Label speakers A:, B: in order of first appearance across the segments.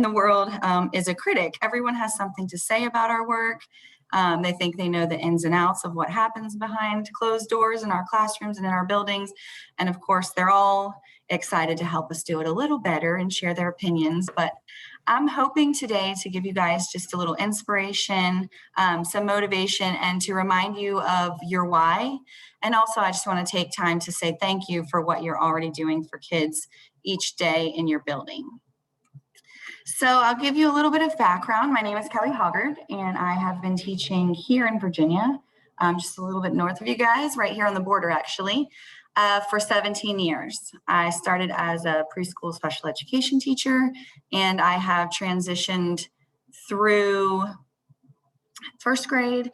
A: in the world is a critic. Everyone has something to say about our work. They think they know the ins and outs of what happens behind closed doors in our classrooms and in our buildings. And of course, they're all excited to help us do it a little better and share their opinions. But I'm hoping today to give you guys just a little inspiration, some motivation, and to remind you of your why. And also, I just want to take time to say thank you for what you're already doing for kids each day in your building. So I'll give you a little bit of background. My name is Kelly Hoggard, and I have been teaching here in Virginia, just a little bit north of you guys, right here on the border, actually, for 17 years. I started as a preschool special education teacher, and I have transitioned through first grade,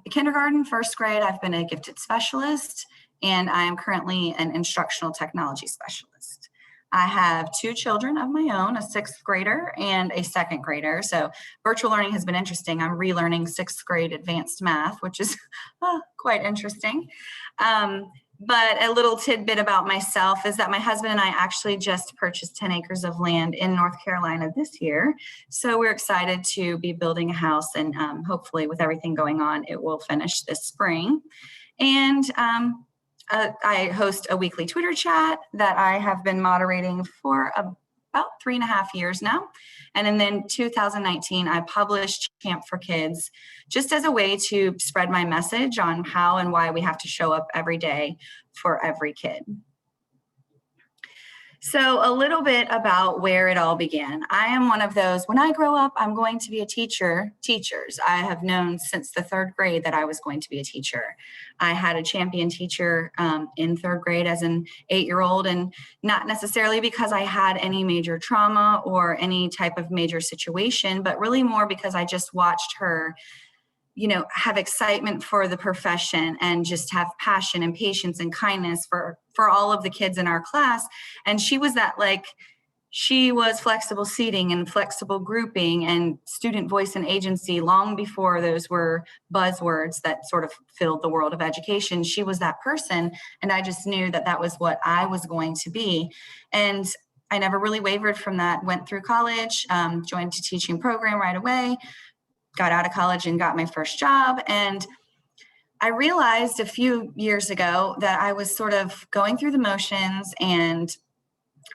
A: kindergarten, first grade. I've been a gifted specialist, and I am currently an instructional technology specialist. I have 2 children of my own, a 6th grader and a 2nd grader. So virtual learning has been interesting. I'm relearning 6th grade advanced math, which is quite interesting. But a little tidbit about myself is that my husband and I actually just purchased 10 acres of land in North Carolina this year. So we're excited to be building a house, and hopefully with everything going on, it will finish this spring. And I host a weekly Twitter chat that I have been moderating for about 3.5 years now. And then 2019, I published Champ for Kids just as a way to spread my message on how and why we have to show up every day for every kid. So a little bit about where it all began. I am one of those, when I grow up, I'm going to be a teachers. I have known since the 3rd grade that I was going to be a teacher. I had a champion teacher in 3rd grade as an 8-year-old, and not necessarily because I had any major trauma or any type of major situation, but really more because I just watched her have excitement for the profession and just have passion and patience and kindness for all of the kids in our class. And she was she was flexible seating and flexible grouping and student voice and agency long before those were buzzwords that sort of filled the world of education. She was that person. And I just knew that that was what I was going to be. And I never really wavered from that. Went through college, joined a teaching program right away, got out of college and got my first job. And I realized a few years ago that I was sort of going through the motions, and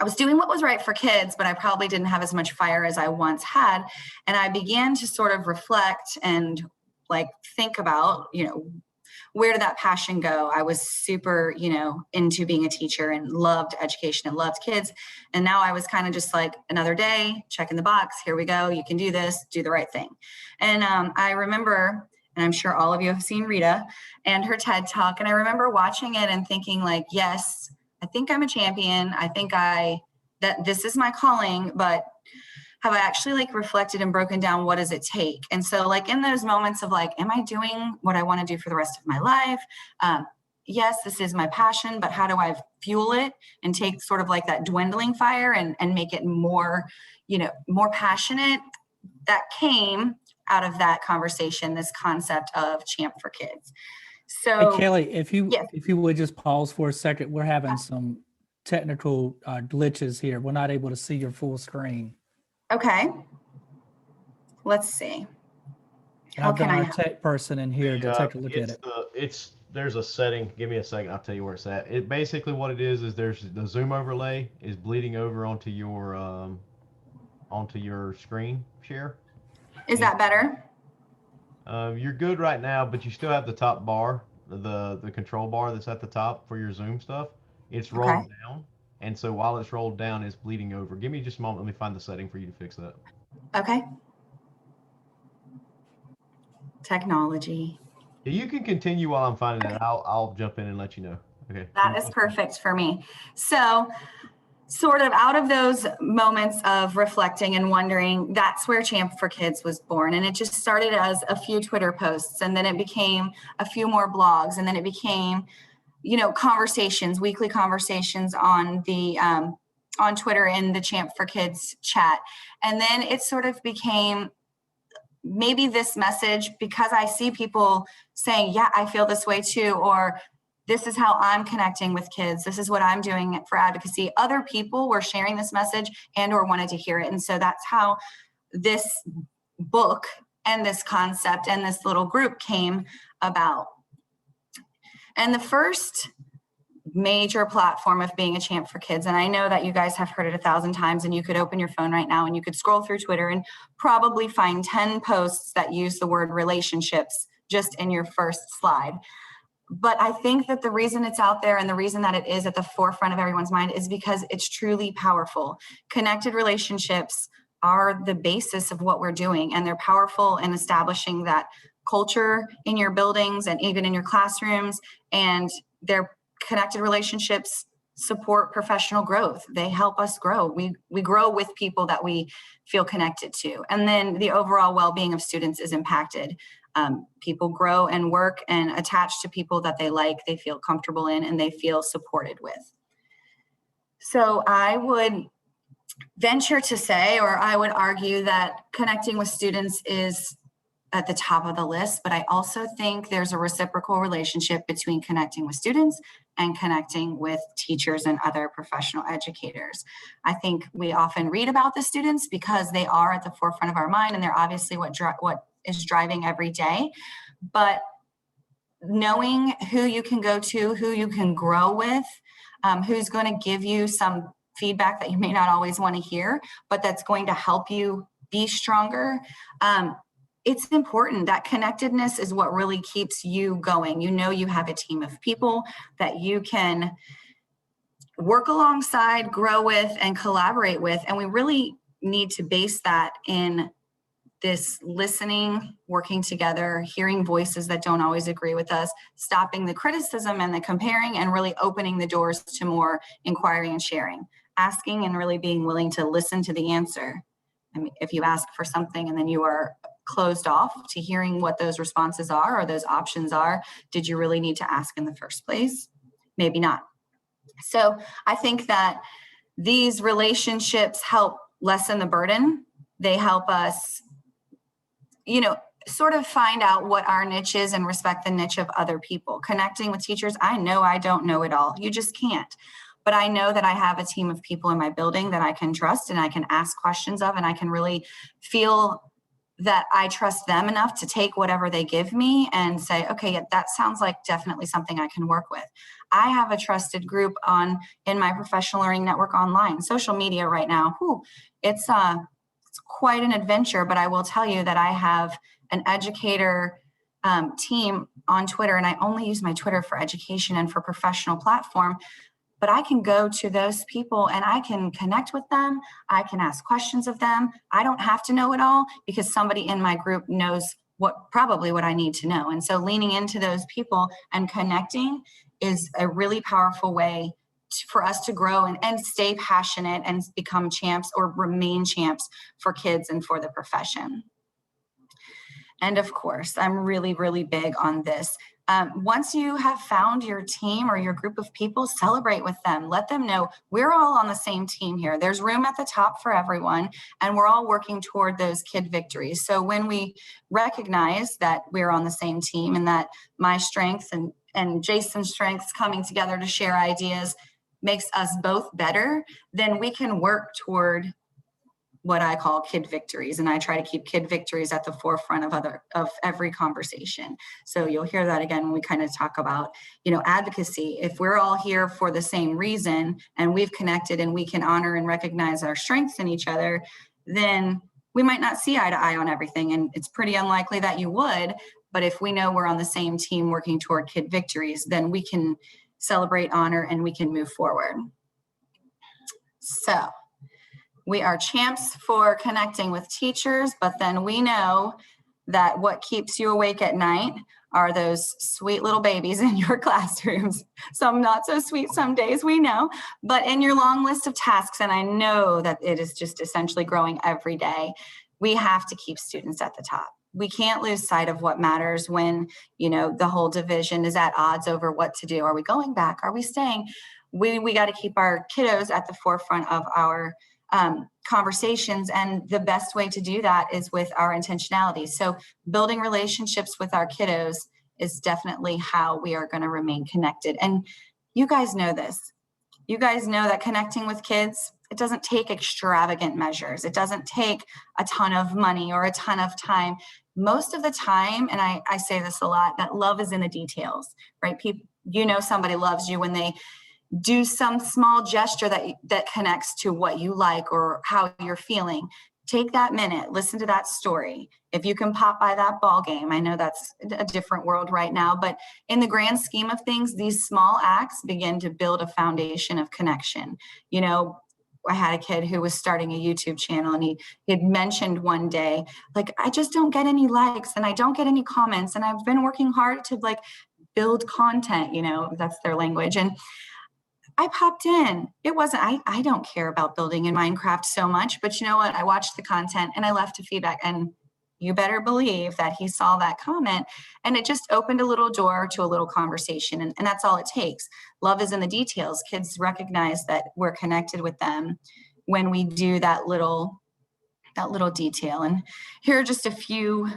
A: I was doing what was right for kids, but I probably didn't have as much fire as I once had. And I began to sort of reflect and think about, where did that passion go? I was super, into being a teacher and loved education and loved kids. And now I was kind of just like, another day, checking the box. Here we go. You can do this, do the right thing. And I remember, and I'm sure all of you have seen Rita and her TED Talk. And I remember watching it and thinking yes, I think I'm a champion. I think that this is my calling, but have I actually reflected and broken down what does it take? And so in those moments of am I doing what I want to do for the rest of my life? Yes, this is my passion, but how do I fuel it and take sort of that dwindling fire and make it more, more passionate? That came out of that conversation, this concept of Champ for Kids. So
B: hey, Kelly, if you would just pause for a second, we're having some technical glitches here. We're not able to see your full screen.
A: Okay. Let's see.
B: I've got our tech person in here to take a look at it.
C: There's a setting. Give me a second. I'll tell you where it's at. It basically what it is there's the zoom overlay is bleeding over onto your screen share.
A: Is that better?
C: You're good right now, but you still have the top bar, the control bar that's at the top for your Zoom stuff. It's rolled down, and so while it's rolled down, it's bleeding over. Give me just a moment. Let me find the setting for you to fix that.
A: Okay. Technology.
C: Yeah, you can continue while I'm finding that. I'll jump in and let you know. Okay.
A: That is perfect for me. So sort of out of those moments of reflecting and wondering, that's where Champ for Kids was born. And it just started as a few Twitter posts, and then it became a few more blogs, and then it became, conversations, weekly conversations on the on Twitter in the Champ for Kids chat. And then it sort of became maybe this message, because I see people saying, yeah, I feel this way too, or this is how I'm connecting with kids. This is what I'm doing for advocacy. Other people were sharing this message and or wanted to hear it. And so that's how this book and this concept and this little group came about. And the first major platform of being a champ for kids, and I know that you guys have heard it 1,000 times, and you could open your phone right now and you could scroll through Twitter and probably find 10 posts that use the word relationships just in your first slide. But I think that the reason it's out there and the reason that it is at the forefront of everyone's mind is because it's truly powerful. Connected relationships are the basis of what we're doing, and they're powerful in establishing that culture in your buildings and even in your classrooms. And their connected relationships support professional growth. They help us grow. We grow with people that we feel connected to. And then the overall well-being of students is impacted. People grow and work and attach to people that they like, they feel comfortable in, and they feel supported with. So I would venture to say, or I would argue, that connecting with students is at the top of the list, but I also think there's a reciprocal relationship between connecting with students and connecting with teachers and other professional educators. I think we often read about the students because they are at the forefront of our mind, and they're obviously what is driving every day. But knowing who you can go to, who you can grow with, who's going to give you some feedback that you may not always want to hear, but that's going to help you be stronger. It's important. That connectedness is what really keeps you going. You know, you have a team of people that you can work alongside, grow with, and collaborate with. And we really need to base that in this listening, working together, hearing voices that don't always agree with us, stopping the criticism and the comparing, and really opening the doors to more inquiry and sharing, asking and really being willing to listen to the answer. I mean, if you ask for something and then you are closed off to hearing what those responses are or those options are, did you really need to ask in the first place? Maybe not. So I think that these relationships help lessen the burden. They help us, you know, sort of find out what our niche is and respect the niche of other people. Connecting with teachers, I know I don't know it all. You just can't. But I know that I have a team of people in my building that I can trust and I can ask questions of, and I can really feel that I trust them enough to take whatever they give me and say, okay, yeah, that sounds like definitely something I can work with. I have a trusted group in my professional learning network online. Social media right now, it's quite an adventure, but I will tell you that I have an educator team on Twitter, and I only use my Twitter for education and for professional platform. But I can go to those people and I can connect with them. I can ask questions of them. I don't have to know it all because somebody in my group knows probably what I need to know. And so leaning into those people and connecting is a really powerful way for us to grow and stay passionate and become champs or remain champs for kids and for the profession. And of course, I'm really, really big on this. Once you have found your team or your group of people, celebrate with them. Let them know we're all on the same team here. There's room at the top for everyone, and we're all working toward those kid victories. So when we recognize that we're on the same team and that my strengths and Jason's strengths coming together to share ideas makes us both better, then we can work toward what I call kid victories. And I try to keep kid victories at the forefront of every conversation. So you'll hear that again when we kind of talk about, advocacy. If we're all here for the same reason and we've connected and we can honor and recognize our strengths in each other, then we might not see eye to eye on everything. And it's pretty unlikely that you would, but if we know we're on the same team working toward kid victories, then we can celebrate, honor, and we can move forward. So we are champs for connecting with teachers, but then we know that what keeps you awake at night are those sweet little babies in your classrooms. Some not so sweet some days, we know, but in your long list of tasks, and I know that it is just essentially growing every day, we have to keep students at the top. We can't lose sight of what matters when, the whole division is at odds over what to do. Are we going back? Are we staying? We got to keep our kiddos at the forefront of our conversations. And the best way to do that is with our intentionality. So building relationships with our kiddos is definitely how we are going to remain connected. And you guys know this. You guys know that connecting with kids, it doesn't take extravagant measures. It doesn't take a ton of money or a ton of time. Most of the time, and I say this a lot, that love is in the details, right? People, somebody loves you when they do some small gesture that connects to what you like or how you're feeling. Take that minute, listen to that story. If you can pop by that ball game, I know that's a different world right now, but in the grand scheme of things, these small acts begin to build a foundation of connection. I had a kid who was starting a YouTube channel, and he had mentioned one day, like, I just don't get any likes and I don't get any comments, and I've been working hard to build content, that's their language. And I popped in. It wasn't, I don't care about building in Minecraft so much, but you know what? I watched the content and I left a feedback, and you better believe that he saw that comment, and it just opened a little door to a little conversation. And that's all it takes. Love is in the details. Kids recognize that we're connected with them when we do that little detail. And here are just a few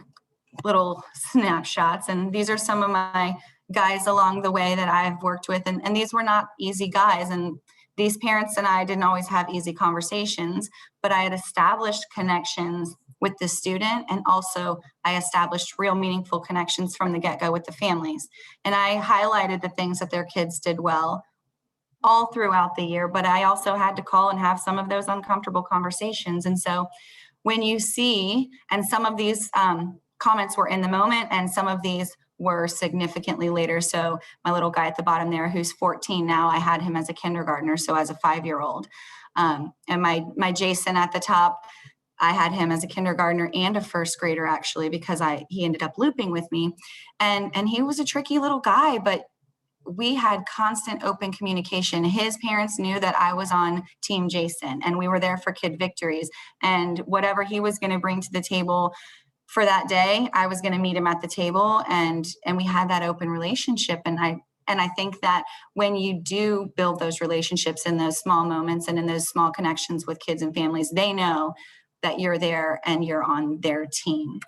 A: little snapshots. And these are some of my guys along the way that I've worked with. And these were not easy guys. And these parents and I didn't always have easy conversations, but I had established connections with the student. And also I established real meaningful connections from the get-go with the families. And I highlighted the things that their kids did well all throughout the year, but I also had to call and have some of those uncomfortable conversations. And so when you see, and some of these comments were in the moment, and some of these were significantly later. So my little guy at the bottom there, who's 14 now, I had him as a kindergartner, so as a 5-year-old. And my Jason at the top, I had him as a kindergartner and a first grader, actually, because he ended up looping with me. And he was a tricky little guy, but we had constant open communication. His parents knew that I was on Team Jason, and we were there for kid victories. And whatever he was going to bring to the table for that day, I was going to meet him at the table, and we had that open relationship. And I think that when you do build those relationships in those small moments and in those small connections with kids and families, they know that you're there and you're on their team.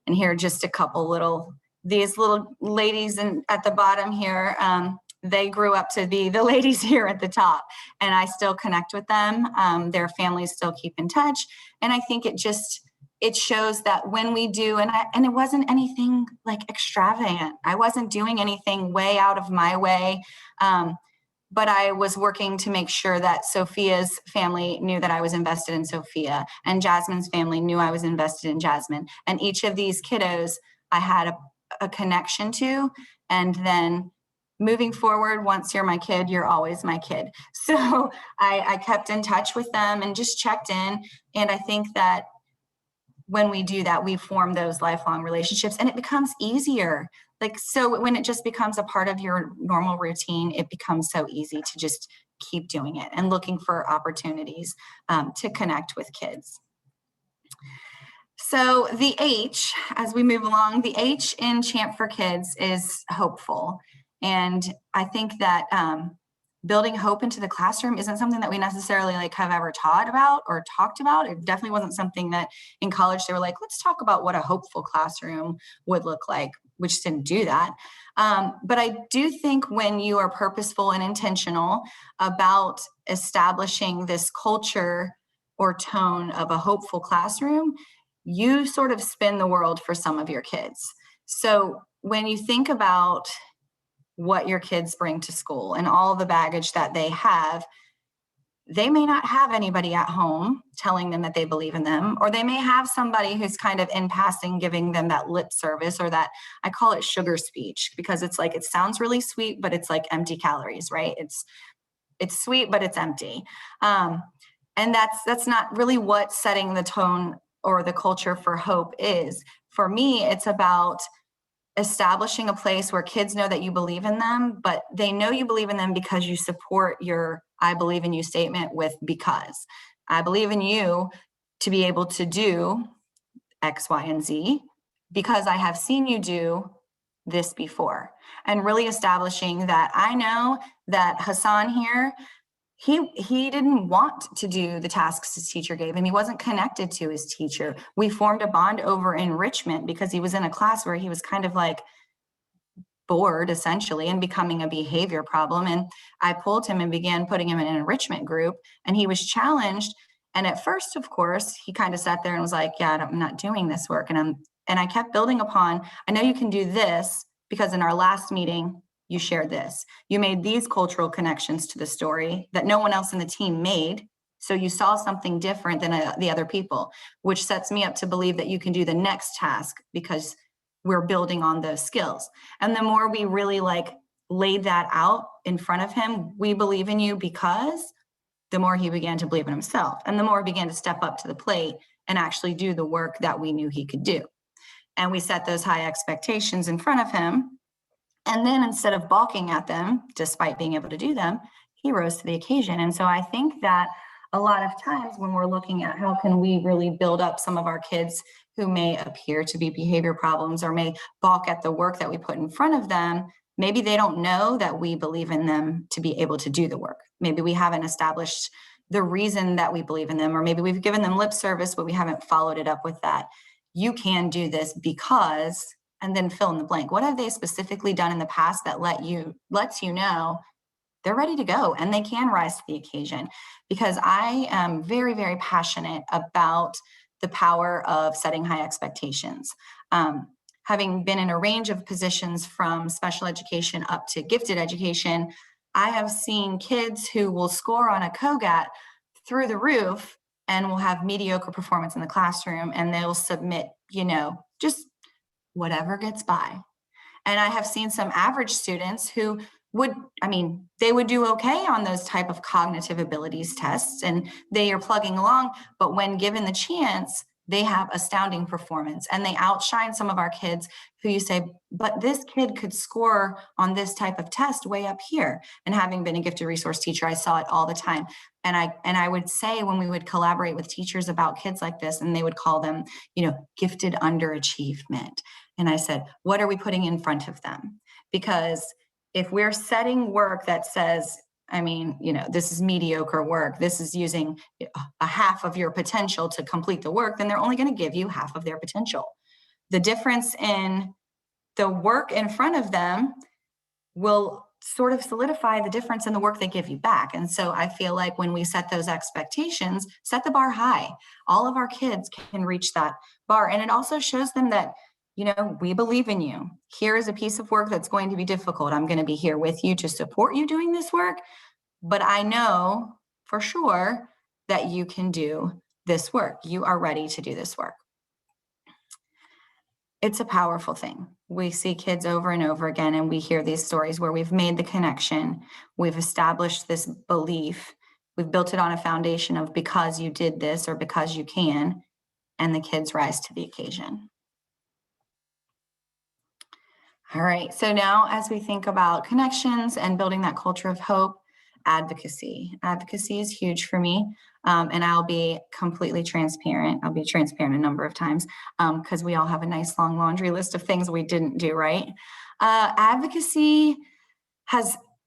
A: And here are just a couple these little ladies at the bottom here, they grew up to be the ladies here at the top, and I still connect with them. Their families still keep in touch. And I think it shows that when we do, and it wasn't anything like extravagant. I wasn't doing anything way out of my way. But I was working to make sure that Sophia's family knew that I was invested in Sophia, and Jasmine's family knew I was invested in Jasmine. And each of these kiddos I had a connection to. And then moving forward, once you're my kid, you're always my kid. So I kept in touch with them and just checked in. And I think that when we do that, we form those lifelong relationships, and it becomes easier. So when it just becomes a part of your normal routine, it becomes so easy to just keep doing it and looking for opportunities to connect with kids. So the H, as we move along, the H in Champ for Kids is hopeful. And I think that building hope into the classroom isn't something that we necessarily have ever taught about or talked about. It definitely wasn't something that in college they were like, let's talk about what a hopeful classroom would look like. We just didn't do that. But I do think when you are purposeful and intentional about establishing this culture or tone of a hopeful classroom, you sort of spin the world for some of your kids. So when you think about what your kids bring to school and all the baggage that they have, they may not have anybody at home telling them that they believe in them, or they may have somebody who's kind of in passing giving them that lip service, or that, I call it sugar speech, because it's like, it sounds really sweet, but it's like empty calories, right? It's sweet, but it's empty. And that's not really what setting the tone or the culture for hope is. For me, it's about establishing a place where kids know that you believe in them, but they know you believe in them because you support your I believe in you statement with because. I believe in you to be able to do X, Y, and Z because I have seen you do this before. And really establishing that I know that Hassan here, he didn't want to do the tasks his teacher gave him. He wasn't connected to his teacher. We formed a bond over enrichment because he was in a class where he was kind of like, bored essentially and becoming a behavior problem. And I pulled him and began putting him in an enrichment group, and he was challenged. And at first, of course, he kind of sat there and was like, yeah, I'm not doing this work. And I kept building upon, I know you can do this because in our last meeting, you shared this. You made these cultural connections to the story that no one else in the team made. So you saw something different than the other people, which sets me up to believe that you can do the next task because we're building on those skills. And the more we really laid that out in front of him, we believe in you, because the more he began to believe in himself and the more he began to step up to the plate and actually do the work that we knew he could do. And we set those high expectations in front of him. And then instead of balking at them, despite being able to do them, he rose to the occasion. And so I think that a lot of times when we're looking at how can we really build up some of our kids who may appear to be behavior problems or may balk at the work that we put in front of them, maybe they don't know that we believe in them to be able to do the work. Maybe we haven't established the reason that we believe in them, or maybe we've given them lip service, but we haven't followed it up with that. You can do this because, and then fill in the blank. What have they specifically done in the past that lets you know they're ready to go and they can rise to the occasion? Because I am very, very passionate about the power of setting high expectations. Having been in a range of positions from special education up to gifted education, I have seen kids who will score on a COGAT through the roof and will have mediocre performance in the classroom, and they'll submit, just whatever gets by. And I have seen some average students who they would do okay on those type of cognitive abilities tests, and they are plugging along, but when given the chance, they have astounding performance and they outshine some of our kids who you say, but this kid could score on this type of test way up here. And having been a gifted resource teacher, I saw it all the time. And I would say when we would collaborate with teachers about kids like this, and they would call them, gifted underachievement. And I said, what are we putting in front of them? Because if we're setting work that says, this is mediocre work, this is using a half of your potential to complete the work, then they're only going to give you half of their potential. The difference in the work in front of them will sort of solidify the difference in the work they give you back. And so I feel like when we set those expectations, set the bar high. All of our kids can reach that bar. And it also shows them that, we believe in you. Here is a piece of work that's going to be difficult. I'm going to be here with you to support you doing this work. But I know for sure that you can do this work. You are ready to do this work. It's a powerful thing. We see kids over and over again, and we hear these stories where we've made the connection. We've established this belief. We've built it on a foundation of because you did this or because you can, and the kids rise to the occasion. All right, so now as we think about connections and building that culture of hope, advocacy. Advocacy is huge for me, and I'll be completely transparent. I'll be transparent a number of times because we all have a nice long laundry list of things we didn't do right. Advocacy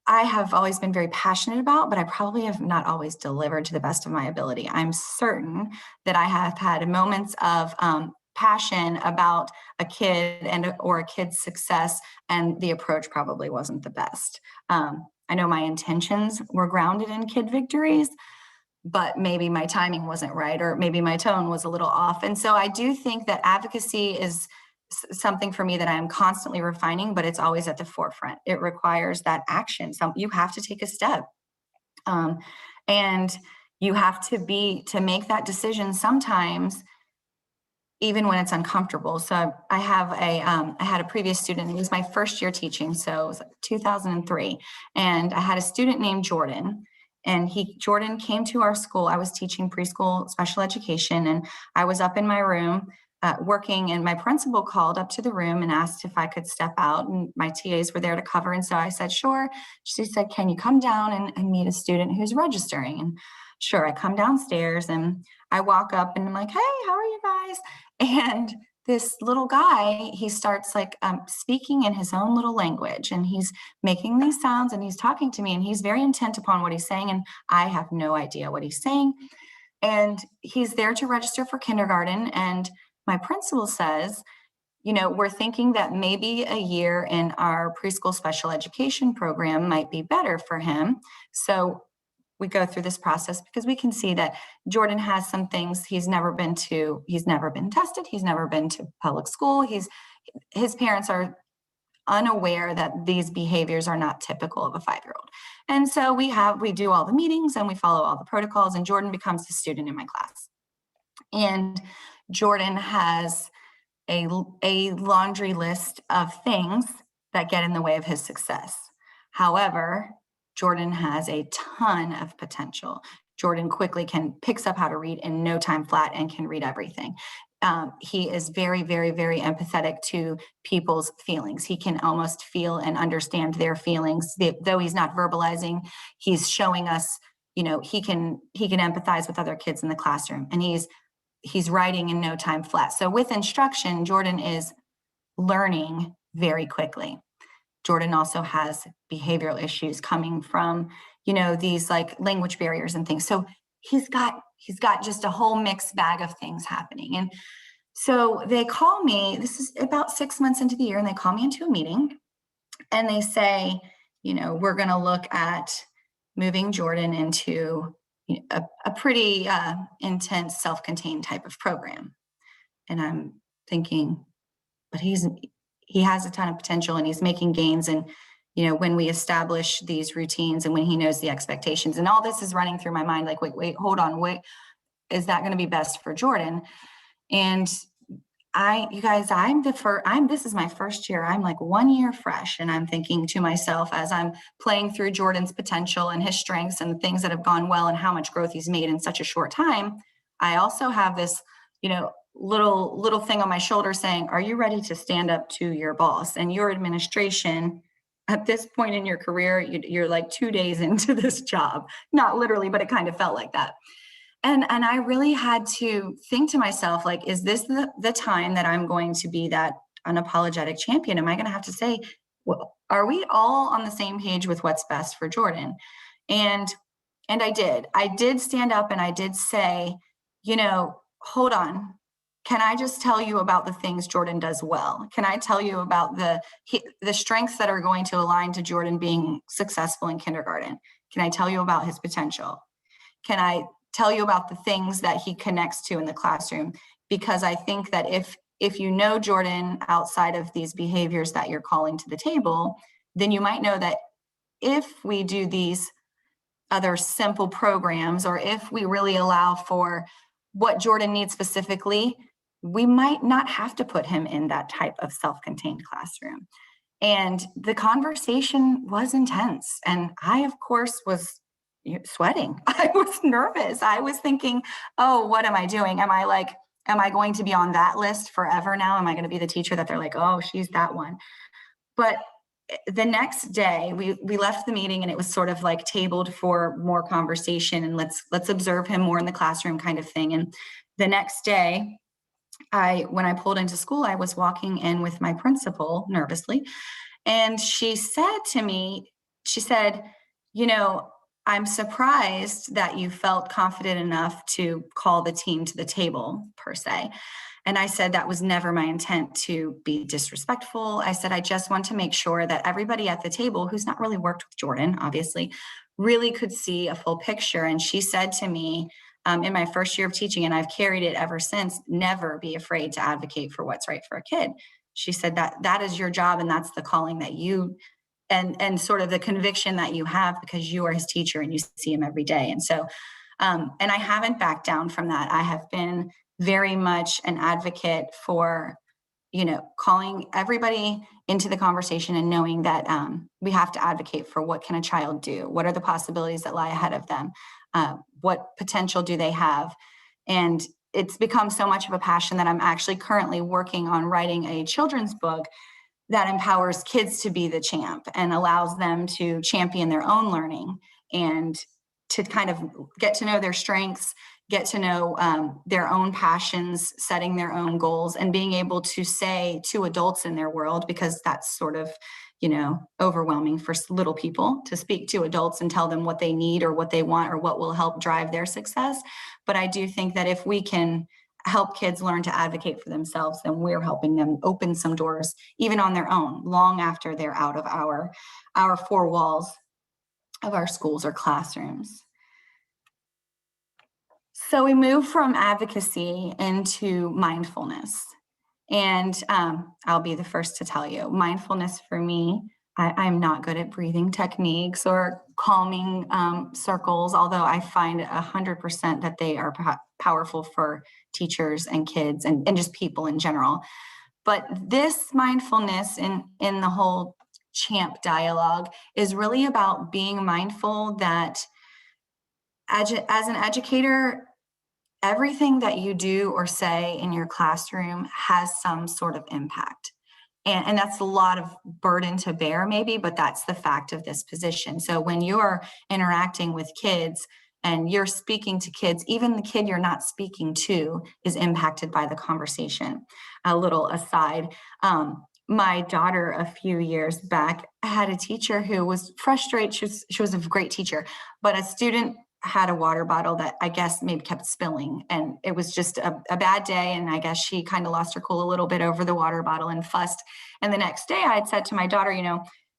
A: I have always been very passionate about, but I probably have not always delivered to the best of my ability. I'm certain that I have had moments of passion about a kid or a kid's success, and the approach probably wasn't the best. I know my intentions were grounded in kid victories, but maybe my timing wasn't right, or maybe my tone was a little off. And so I do think that advocacy is something for me that I'm constantly refining, but it's always at the forefront. It requires that action. So you have to take a step. And you have to make that decision sometimes, even when it's uncomfortable. So I had a previous student, it was my first year teaching, so it was 2003. And I had a student named Jordan, and Jordan came to our school. I was teaching preschool special education, and I was up in my room working, and my principal called up to the room and asked if I could step out, and my TAs were there to cover. And so I said, sure. She said, can you come down and meet a student who's registering? And sure, I come downstairs and I walk up and I'm like, hey, how are you guys? And this little guy, he starts speaking in his own little language, and he's making these sounds and he's talking to me, and he's very intent upon what he's saying. And I have no idea what he's saying. And he's there to register for kindergarten. And my principal says, we're thinking that maybe a year in our preschool special education program might be better for him. So we go through this process because we can see that Jordan has some things he's never been tested. He's never been to public school. His parents are unaware that these behaviors are not typical of a 5-year-old. And so we do all the meetings and we follow all the protocols, and Jordan becomes the student in my class. And Jordan has a laundry list of things that get in the way of his success. However, Jordan has a ton of potential. Jordan quickly picks up how to read in no time flat and can read everything. He is very, very, very empathetic to people's feelings. He can almost feel and understand their feelings. Though he's not verbalizing, he's showing us, he can empathize with other kids in the classroom, and he's writing in no time flat. So with instruction, Jordan is learning very quickly. Jordan also has behavioral issues coming from, these like language barriers and things. So he's got just a whole mixed bag of things happening. And so they call me, this is about 6 months into the year, and they call me into a meeting and they say, we're going to look at moving Jordan into a pretty intense self-contained type of program. And I'm thinking, but he has a ton of potential and he's making gains. And, when we establish these routines and when he knows the expectations, and all this is running through my mind, like, wait, hold on, is that going to be best for Jordan? And this is my first year. I'm like 1 year fresh. And I'm thinking to myself, as I'm playing through Jordan's potential and his strengths and things that have gone well and how much growth he's made in such a short time, I also have this, little thing on my shoulder saying, are you ready to stand up to your boss and your administration? At this point in your career, you're like 2 days into this job, not literally, but it kind of felt like that. And I really had to think to myself, like, is this the time that I'm going to be that unapologetic champion? Am I going to have to say, well, are we all on the same page with what's best for Jordan? And I did stand up and I did say, hold on. Can I just tell you about the things Jordan does well? Can I tell you about the strengths that are going to align to Jordan being successful in kindergarten? Can I tell you about his potential? Can I tell you about the things that he connects to in the classroom? Because I think that if you know Jordan outside of these behaviors that you're calling to the table, then you might know that if we do these other simple programs, or if we really allow for what Jordan needs specifically, we might not have to put him in that type of self-contained classroom. And the conversation was intense. And I, of course, was sweating. I was nervous. I was thinking, oh, what am I doing? Am I going to be on that list forever now? Am I going to be the teacher that they're like, oh, she's that one? But the next day we left the meeting and it was sort of like tabled for more conversation and let's observe him more in the classroom kind of thing. And the next day, when I pulled into school, I was walking in with my principal nervously. And she said to me, I'm surprised that you felt confident enough to call the team to the table, per se. And I said, that was never my intent to be disrespectful. I said, I just want to make sure that everybody at the table who's not really worked with Jordan, obviously, really could see a full picture. And she said to me, in my first year of teaching, and I've carried it ever since, never be afraid to advocate for what's right for a kid. She said that is your job, and that's the calling that you and sort of the conviction that you have because you are his teacher and you see him every day. And so, and I haven't backed down from that. I have been very much an advocate for, calling everybody into the conversation and knowing that we have to advocate for what can a child do? What are the possibilities that lie ahead of them? What potential do they have? And it's become so much of a passion that I'm actually currently working on writing a children's book that empowers kids to be the champ and allows them to champion their own learning and to kind of get to know their strengths, get to know their own passions, setting their own goals, and being able to say to adults in their world, because that's sort of, overwhelming for little people to speak to adults and tell them what they need or what they want or what will help drive their success. But I do think that if we can help kids learn to advocate for themselves, then we're helping them open some doors, even on their own, long after they're out of our four walls of our schools or classrooms. So we move from advocacy into mindfulness. And I'll be the first to tell you, mindfulness for me, I'm not good at breathing techniques or calming circles, although I find 100% that they are powerful for teachers and kids and just people in general. But this mindfulness in the whole CHAMP dialogue is really about being mindful that as an educator, everything that you do or say in your classroom has some sort of impact. And that's a lot of burden to bear maybe, but that's the fact of this position. So when you're interacting with kids and you're speaking to kids, even the kid you're not speaking to is impacted by the conversation. A little aside, my daughter a few years back had a teacher who was frustrated. She was a great teacher, but a student had a water bottle that I guess maybe kept spilling, and it was just a bad day. And I guess she kind of lost her cool a little bit over the water bottle and fussed. And the next day I had said to my daughter,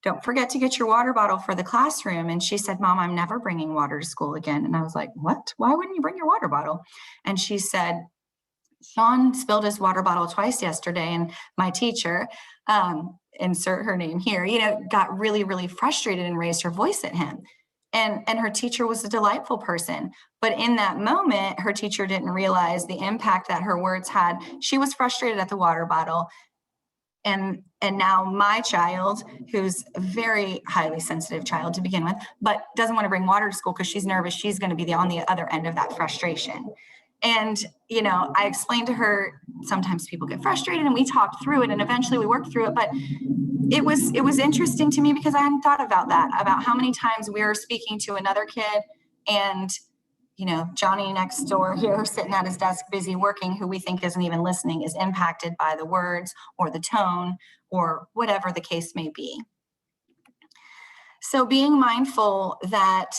A: don't forget to get your water bottle for the classroom. And she said, Mom, I'm never bringing water to school again. And I was like, what? Why wouldn't you bring your water bottle? And she said, Sean spilled his water bottle twice yesterday, and my teacher, insert her name here, got really, really frustrated and raised her voice at him. And her teacher was a delightful person. But in that moment, her teacher didn't realize the impact that her words had. She was frustrated at the water bottle. And now my child, who's a very highly sensitive child to begin with, but doesn't want to bring water to school because she's nervous, she's going to be on the other end of that frustration. And, I explained to her, sometimes people get frustrated, and we talked through it, and eventually we worked through it. But it was interesting to me because I hadn't thought about that, about how many times we're speaking to another kid and, Johnny next door here sitting at his desk, busy working, who we think isn't even listening, is impacted by the words or the tone or whatever the case may be. So being mindful that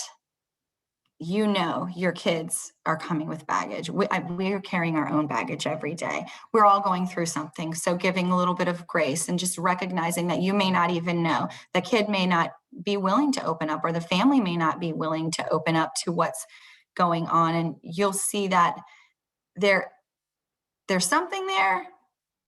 A: your kids are coming with baggage. We're carrying our own baggage every day. We're all going through something. So giving a little bit of grace and just recognizing that you may not even know, the kid may not be willing to open up, or the family may not be willing to open up to what's going on. And you'll see that there's something there,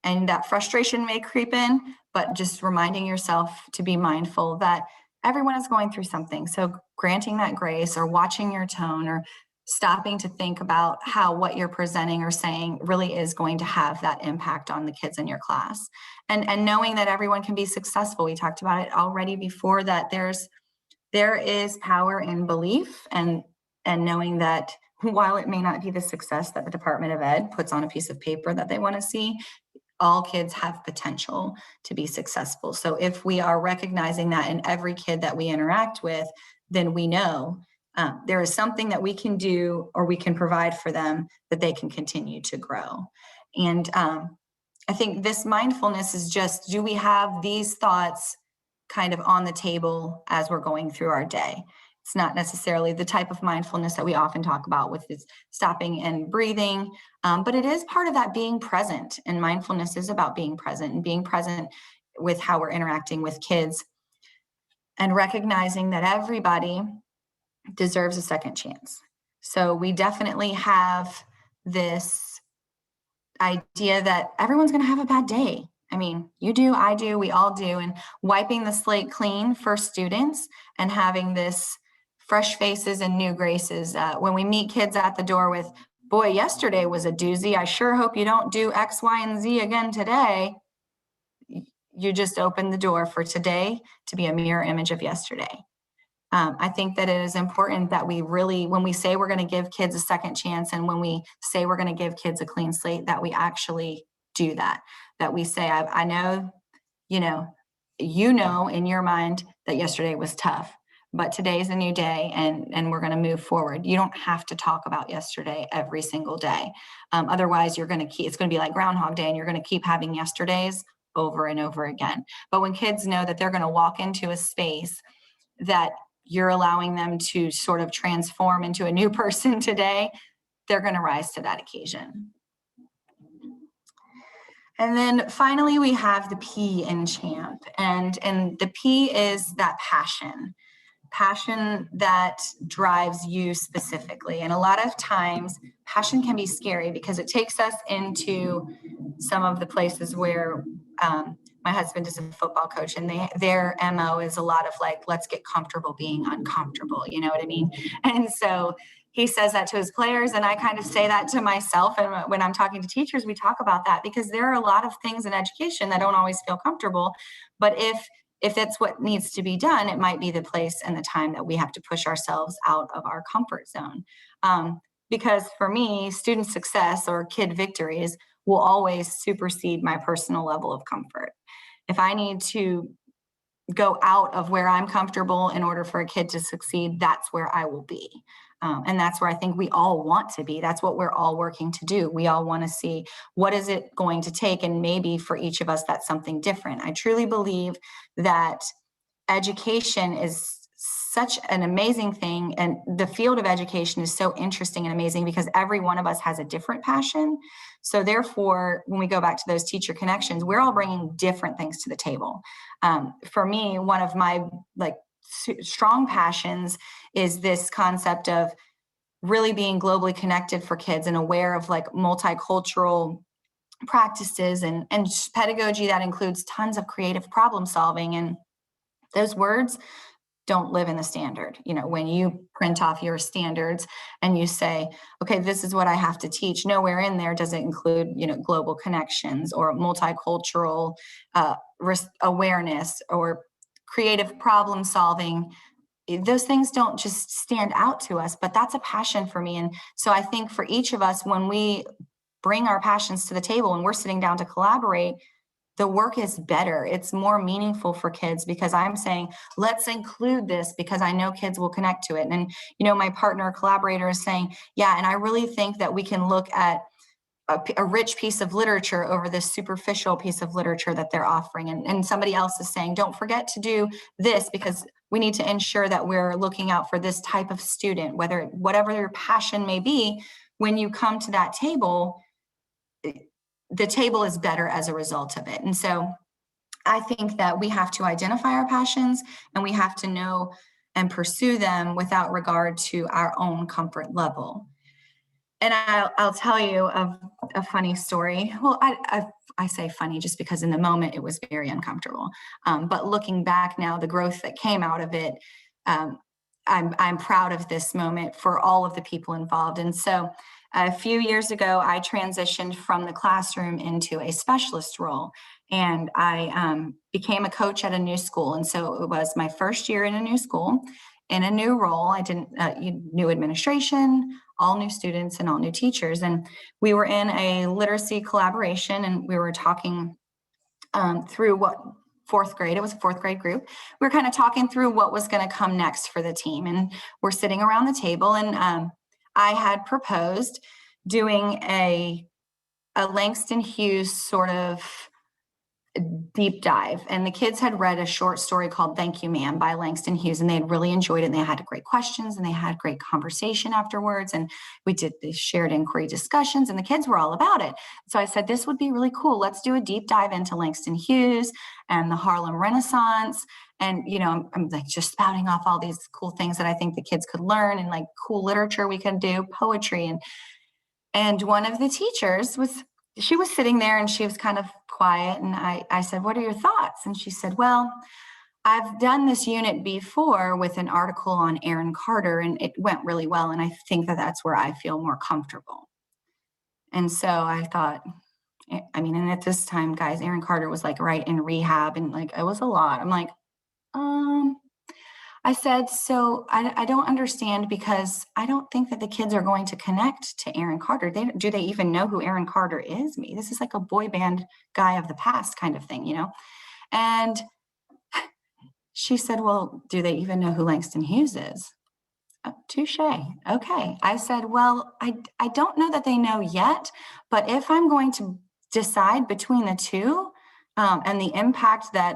A: and that frustration may creep in, but just reminding yourself to be mindful that everyone is going through something. So granting that grace, or watching your tone, or stopping to think about how what you're presenting or saying really is going to have that impact on the kids in your class. And knowing that everyone can be successful. We talked about it already before, that there is power in belief, and knowing that while it may not be the success that the Department of Ed puts on a piece of paper that they want to see, all kids have potential to be successful. So if we are recognizing that in every kid that we interact with, then we know there is something that we can do or we can provide for them that they can continue to grow. And I think this mindfulness is just, do we have these thoughts kind of on the table as we're going through our day? It's not necessarily the type of mindfulness that we often talk about with this stopping and breathing, but it is part of that being present. And mindfulness is about being present, and being present with how we're interacting with kids, and recognizing that everybody deserves a second chance. So we definitely have this idea that everyone's going to have a bad day. I mean, you do, I do, we all do. And wiping the slate clean for students and having this fresh faces and new graces. When we meet kids at the door with, boy, yesterday was a doozy. I sure hope you don't do X, Y, and Z again today. You just opened the door for today to be a mirror image of yesterday. I think that it is important that we really, when we say we're going to give kids a second chance, and when we say we're going to give kids a clean slate, that we actually do that. That we say, I know, you know in your mind that yesterday was tough, but today is a new day, and we're going to move forward. You don't have to talk about yesterday every single day. Otherwise, it's going to be like Groundhog Day, and you're going to keep having yesterdays over and over again. But when kids know that they're going to walk into a space that you're allowing them to sort of transform into a new person today, they're going to rise to that occasion. And then finally, we have the P in CHAMP. And the P is that passion that drives you specifically. And a lot of times, passion can be scary because it takes us into some of the places where my husband is a football coach, and their MO is a lot of like, let's get comfortable being uncomfortable. You know what I mean? And so he says that to his players, and I kind of say that to myself. And when I'm talking to teachers, we talk about that because there are a lot of things in education that don't always feel comfortable. But if that's what needs to be done, it might be the place and the time that we have to push ourselves out of our comfort zone. Because for me, student success or kid victories will always supersede my personal level of comfort. If I need to go out of where I'm comfortable in order for a kid to succeed, that's where I will be. And that's where I think we all want to be. That's what we're all working to do. We all want to see what is it going to take, and maybe for each of us, that's something different. I truly believe that education is such an amazing thing, and the field of education is so interesting and amazing because every one of us has a different passion. So therefore, when we go back to those teacher connections, we're all bringing different things to the table. For me, one of my strong passions is this concept of really being globally connected for kids and aware of like multicultural practices and pedagogy that includes tons of creative problem solving. And those words don't live in the standard. You know, when you print off your standards and you say, okay, this is what I have to teach, nowhere in there does it include, you know, global connections or multicultural awareness or creative problem solving. Those things don't just stand out to us, but that's a passion for me. And so I think for each of us, when we bring our passions to the table and we're sitting down to collaborate, the work is better. It's more meaningful for kids because I'm saying, let's include this because I know kids will connect to it. And, you know, my partner collaborator is saying, yeah, and I really think that we can look at a rich piece of literature over this superficial piece of literature that they're offering. And somebody else is saying, don't forget to do this because we need to ensure that we're looking out for this type of student, whatever your passion may be. When you come to that table, the table is better as a result of it. And so I think that we have to identify our passions and we have to know and pursue them without regard to our own comfort level. And I'll tell you a funny story. Well, I say funny just because in the moment it was very uncomfortable. But looking back now, the growth that came out of it, I'm proud of this moment for all of the people involved. And so a few years ago, I transitioned from the classroom into a specialist role, and I became a coach at a new school. And so it was my first year in a new school, in a new role. I didn't new administration, all new students, and all new teachers. And we were in a literacy collaboration, and we were talking through what fourth grade. It was a fourth grade group. We were kind of talking through what was going to come next for the team, and we're sitting around the table, and I had proposed doing a Langston Hughes sort of deep dive, and the kids had read a short story called Thank You Ma'am by Langston Hughes, and they had really enjoyed it, and they had great questions and they had great conversation afterwards, and we did these shared inquiry discussions, and the kids were all about it. So I said, this would be really cool. Let's do a deep dive into Langston Hughes and the Harlem Renaissance. And, you know, I'm like just spouting off all these cool things that I think the kids could learn, and like cool literature we could do, poetry. And one of the teachers she was sitting there and she was kind of quiet. And I said, what are your thoughts? And she said, well, I've done this unit before with an article on Aaron Carter, and it went really well. And I think that that's where I feel more comfortable. And so I thought, I mean, and at this time, guys, Aaron Carter was like right in rehab, and like it was a lot. I'm like, I said, so I don't understand, because I don't think that the kids are going to connect to Aaron Carter. Do they even know who Aaron Carter is? This is like a boy band guy of the past kind of thing, you know? And she said, well, do they even know who Langston Hughes is? Touche. Okay. I said, well, I don't know that they know yet, but if I'm going to decide between the two and the impact that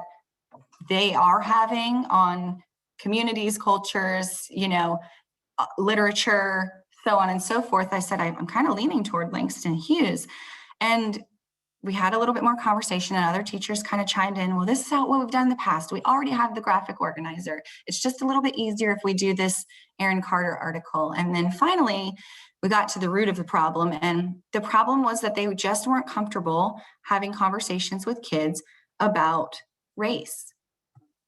A: they are having on communities, cultures, you know, literature, so on and so forth, I said, I'm kind of leaning toward Langston Hughes. And we had a little bit more conversation, and other teachers kind of chimed in. Well, this is what we've done in the past. We already have the graphic organizer. It's just a little bit easier if we do this Aaron Carter article. And then finally, we got to the root of the problem. And the problem was that they just weren't comfortable having conversations with kids about race,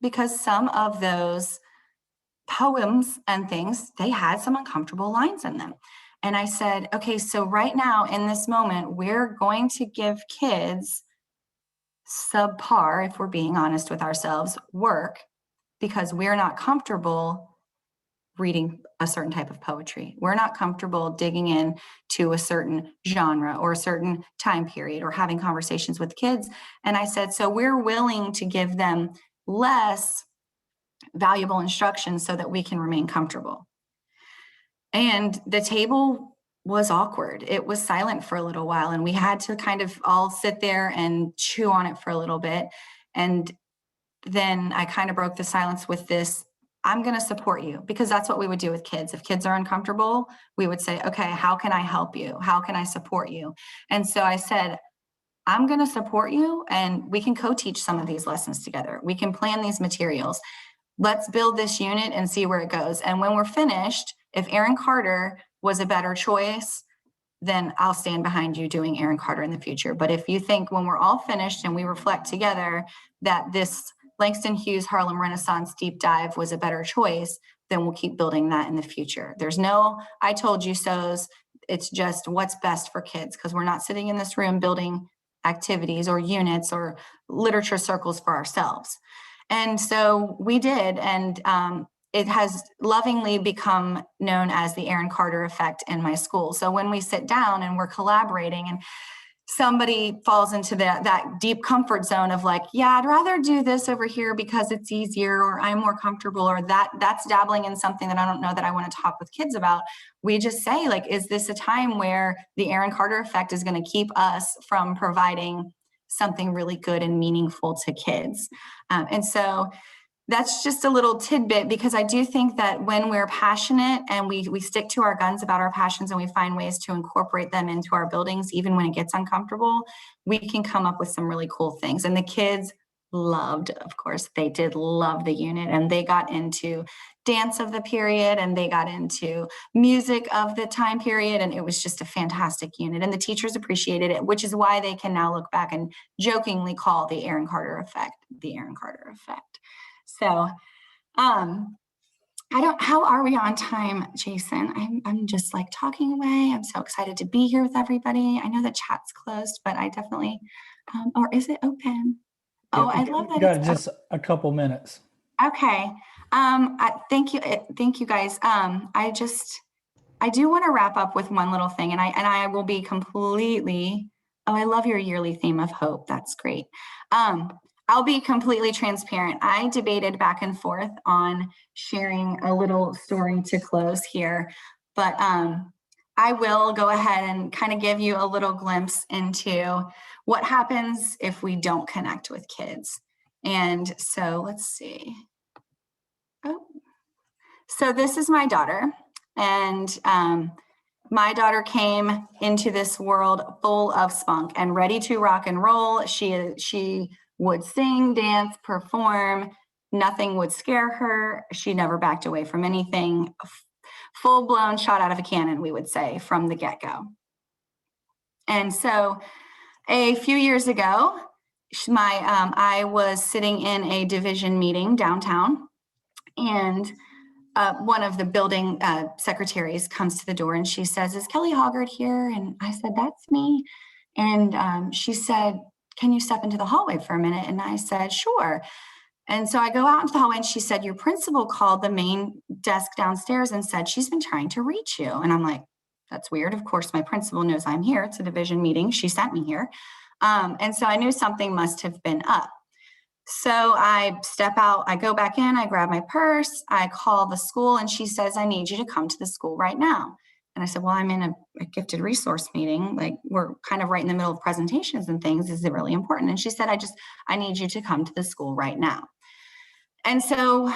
A: because some of those poems and things, they had some uncomfortable lines in them. And I said, okay, so right now in this moment, we're going to give kids subpar, if we're being honest with ourselves, work, because we're not comfortable reading a certain type of poetry. We're not comfortable digging in to a certain genre or a certain time period or having conversations with kids. And I said, so we're willing to give them less valuable instruction so that we can remain comfortable. And the table was awkward. It was silent for a little while, and we had to kind of all sit there and chew on it for a little bit. And then I kind of broke the silence with this: I'm going to support you, because that's what we would do with kids. If kids are uncomfortable, we would say, okay, how can I help you? How can I support you? And so I said, I'm going to support you, and we can co-teach some of these lessons together. We can plan these materials. Let's build this unit and see where it goes. And when we're finished, if Aaron Carter was a better choice, then I'll stand behind you doing Aaron Carter in the future. But if you think when we're all finished and we reflect together that this Langston Hughes Harlem Renaissance deep dive was a better choice, then we'll keep building that in the future. There's no I told you so's. It's just what's best for kids, because we're not sitting in this room building activities or units or literature circles for ourselves. And so we did, and it has lovingly become known as the Aaron Carter effect in my school. So when we sit down and we're collaborating and somebody falls into that deep comfort zone of like, yeah, I'd rather do this over here because it's easier, or I'm more comfortable, or that's dabbling in something that I don't know that I want to talk with kids about. We just say, like, is this a time where the Aaron Carter effect is going to keep us from providing something really good and meaningful to kids? And so that's just a little tidbit, because I do think that when we're passionate and we stick to our guns about our passions and we find ways to incorporate them into our buildings, even when it gets uncomfortable, we can come up with some really cool things. And the kids loved, of course, they did love the unit, and they got into dance of the period, and they got into music of the time period. And it was just a fantastic unit. And the teachers appreciated it, which is why they can now look back and jokingly call the Aaron Carter effect the Aaron Carter effect. So, how are we on time, Jason? I'm just like talking away. I'm so excited to be here with everybody. I know the chat's closed, but I definitely, or is it open? Oh, I love that.
B: You got just a couple minutes.
A: Okay. Thank you guys. I do want to wrap up with one little thing, and I will be completely, I love your yearly theme of hope. That's great. I'll be completely transparent. I debated back and forth on sharing a little story to close here, but I will go ahead and kind of give you a little glimpse into what happens if we don't connect with kids. And so let's see. Oh, so this is my daughter, and my daughter came into this world full of spunk and ready to rock and roll. She would sing, dance, perform. Nothing would scare her. She never backed away from anything. Full-blown shot out of a cannon, we would say, from the get-go. And so a few years ago, I was sitting in a division meeting downtown, and one of the building secretaries comes to the door, and she says, "Is Kelly Hoggard here?" And I said, "That's me." And she said, "Can you step into the hallway for a minute?" And I said, "Sure." And so I go out into the hallway, and she said, "Your principal called the main desk downstairs and said she's been trying to reach you." And I'm like, that's weird. Of course, my principal knows I'm here. It's a division meeting. She sent me here. And so I knew something must have been up. So I step out, I go back in, I grab my purse, I call the school, and she says, "I need you to come to the school right now." And I said, "Well, I'm in a gifted resource meeting. Like, we're kind of right in the middle of presentations and things. Is it really important?" And she said, I need you to come to the school right now." And so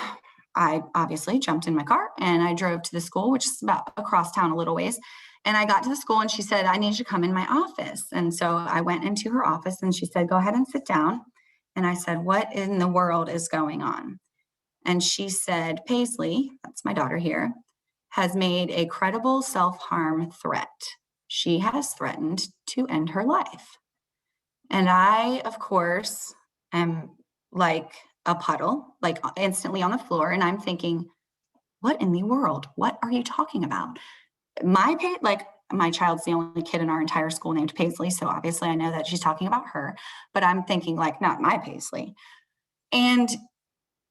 A: I obviously jumped in my car and I drove to the school, which is about across town a little ways. And I got to the school and she said, I need you to come in my office. And so I went into her office and she said, go ahead and sit down. And I said, what in the world is going on? And she said, Paisley, that's my daughter here, has made a credible self-harm threat. She has threatened to end her life. And I, of course, am like a puddle, like instantly on the floor. And I'm thinking, what in the world? What are you talking about? My child's the only kid in our entire school named Paisley. So obviously I know that she's talking about her, but I'm thinking like, not my Paisley. And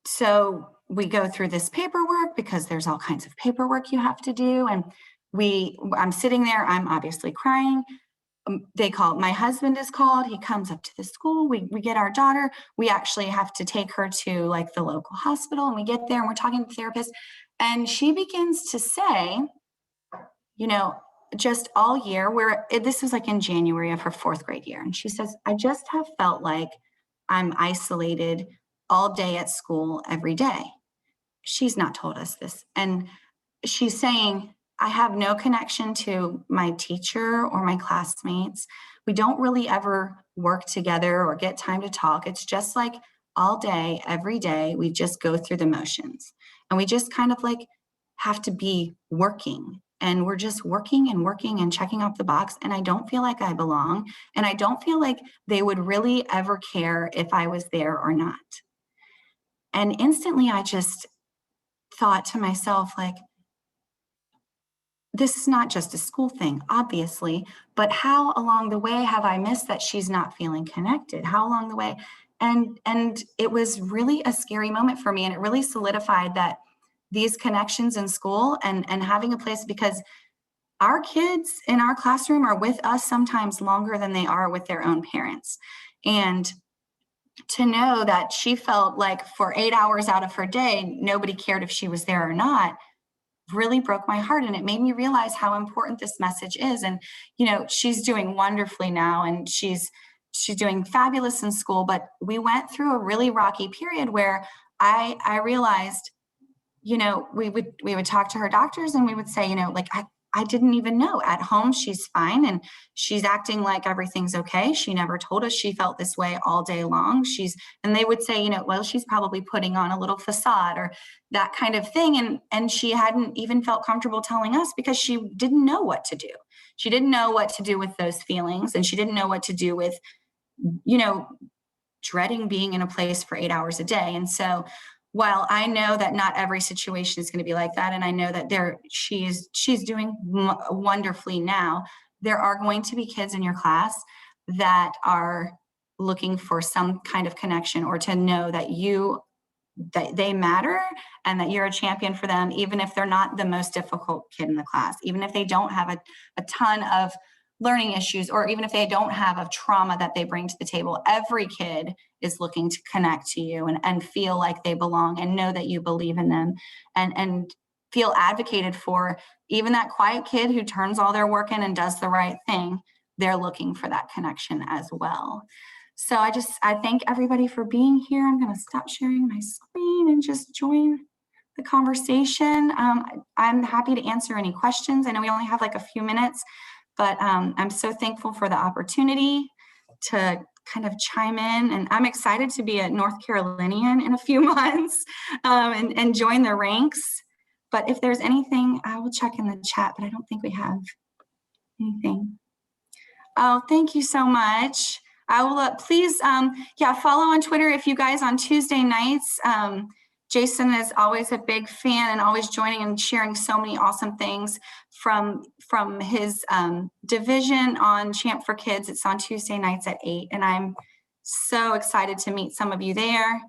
A: so we go through this paperwork because there's all kinds of paperwork you have to do. And I'm sitting there, I'm obviously crying. They call, my husband is called, he comes up to the school, we get our daughter, we actually have to take her to like the local hospital, and we get there and we're talking to the therapist, and she begins to say, you know, just all year, this was like in January of her 4th grade year, and she says, I just have felt like I'm isolated all day at school every day. She's not told us this, and she's saying, I have no connection to my teacher or my classmates. We don't really ever work together or get time to talk. It's just like all day, every day, we just go through the motions. And we just kind of like have to be working. And we're just working and working and checking off the box. And I don't feel like I belong. And I don't feel like they would really ever care if I was there or not. And instantly I just thought to myself, like, this is not just a school thing, obviously, but how along the way have I missed that she's not feeling connected? How along the way? And it was really a scary moment for me. And it really solidified that these connections in school and having a place, because our kids in our classroom are with us sometimes longer than they are with their own parents. And to know that she felt like for 8 hours out of her day, nobody cared if she was there or not, really broke my heart. And it made me realize how important this message is. And, you know, she's doing wonderfully now, and she's doing fabulous in school, but we went through a really rocky period where I realized, you know, we would talk to her doctors and we would say, you know, like, I didn't even know. At home, she's fine and she's acting like everything's okay. She never told us she felt this way all day long. And they would say, you know, well, she's probably putting on a little facade or that kind of thing. And she hadn't even felt comfortable telling us because she didn't know what to do. She didn't know what to do with those feelings, and she didn't know what to do with, you know, dreading being in a place for 8 hours a day. And so while I know that not every situation is going to be like that, and I know that she's doing wonderfully now, there are going to be kids in your class that are looking for some kind of connection, or to know that they matter and that you're a champion for them, even if they're not the most difficult kid in the class, even if they don't have a ton of learning issues, or even if they don't have a trauma that they bring to the table. Every kid is looking to connect to you and feel like they belong and know that you believe in them and feel advocated for. Even that quiet kid who turns all their work in and does the right thing, they're looking for that connection as well. So I thank everybody for being here. I'm going to stop sharing my screen and just join the conversation. I'm happy to answer any questions. I know we only have like a few minutes, but I'm so thankful for the opportunity to kind of chime in. And I'm excited to be a North Carolinian in a few months and join the ranks. But if there's anything, I will check in the chat, but I don't think we have anything. Oh, thank you so much. I will please, follow on Twitter if you guys on Tuesday nights. Jason is always a big fan and always joining and sharing so many awesome things from his division on Champ for Kids. It's on Tuesday nights at 8, and I'm so excited to meet some of you there.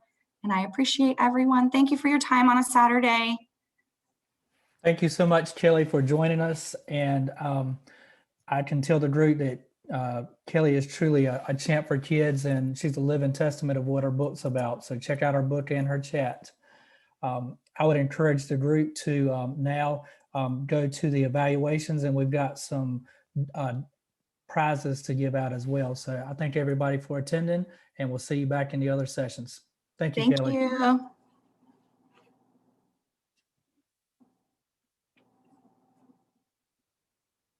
A: And I appreciate everyone. Thank you for your time on a Saturday.
B: Thank you so much, Kelly, for joining us. And I can tell the group that Kelly is truly a champ for kids, and she's a living testament of what her book's about. So check out her book and her chat. I would encourage the group to now go to the evaluations, and we've got some prizes to give out as well. So I thank everybody for attending, and we'll see you back in the other sessions. Thank you, Kelly.
A: Thank you.